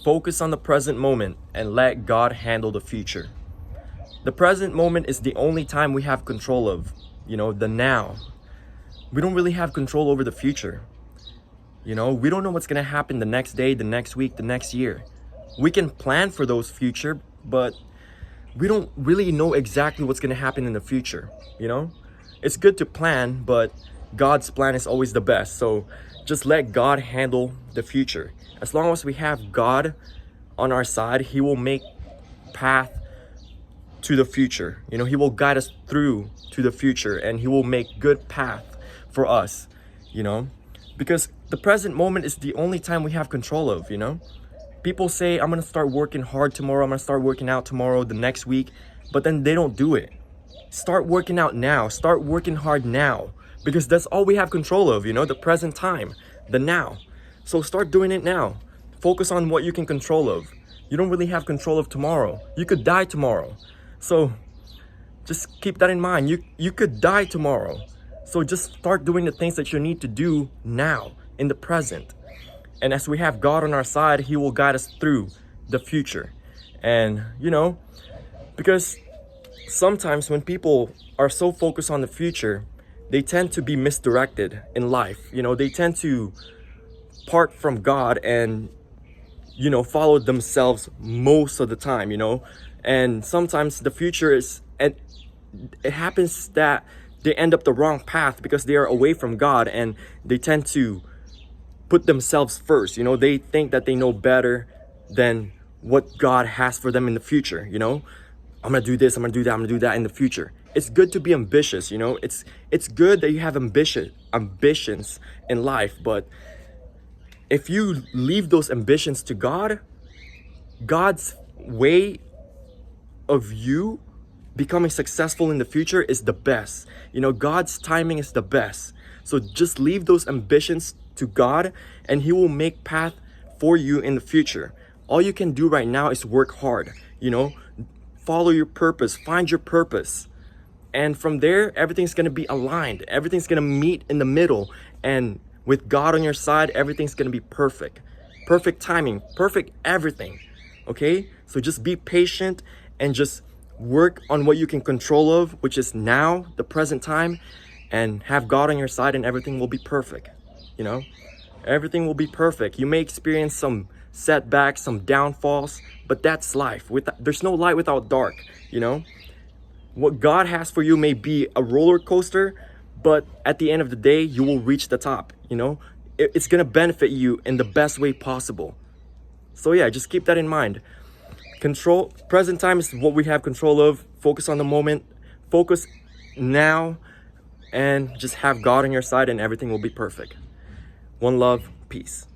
Focus on the present moment and let God handle the future. The present moment is the only time we have control of, the now. We don't really have control over the future. We don't know what's going to happen the next day, the next week, the next year. We can plan for those future, but we don't really know exactly what's going to happen in the future. It's good to plan, but God's plan is always the best. So just let God handle the future. As long as we have God on our side, He will make path to the future. He will guide us through to the future, and He will make good path for us, because the present moment is the only time we have control of. People say, I'm going to start working hard tomorrow, I'm going to start working out tomorrow, the next week, but then they don't do it. Start working out now, start working hard now, because that's all we have control of, the present time, the now. So start doing it now. Focus on what you can control of. You don't really have control of tomorrow. You could die tomorrow. So just keep that in mind. You could die tomorrow. So just start doing the things that you need to do now, in the present. And as we have God on our side, He will guide us through the future. And, because sometimes when people are so focused on the future, they tend to be misdirected in life. They tend to part from God and, follow themselves most of the time, And sometimes the future is, and it happens that they end up the wrong path because they are away from God, and they tend to put themselves first. They think that they know better than what God has for them in the future. I'm gonna do this, I'm gonna do that, I'm gonna do that in the future. It's good to be ambitious. It's good that you have ambitions in life, but if you leave those ambitions to God, God's way of you becoming successful in the future is the best. God's timing is the best. So just leave those ambitions to God, and He will make path for you in the future. All you can do right now is work hard. Follow your purpose, find your purpose. And from there, everything's gonna be aligned. Everything's gonna meet in the middle. And with God on your side, everything's gonna be perfect. Perfect timing, perfect everything. Okay? So just be patient and just work on what you can control of, which is now, the present time, and have God on your side, and everything will be perfect. Everything will be perfect. You may experience some setbacks, some downfalls, but that's life. There's no light without dark. What God has for you may be a roller coaster, but at the end of the day, you will reach the top. It's gonna benefit you in the best way possible. So yeah, just keep that in mind. Present time is what we have control of. Focus on the moment, focus now, and just have God on your side, and everything will be perfect. One love, peace.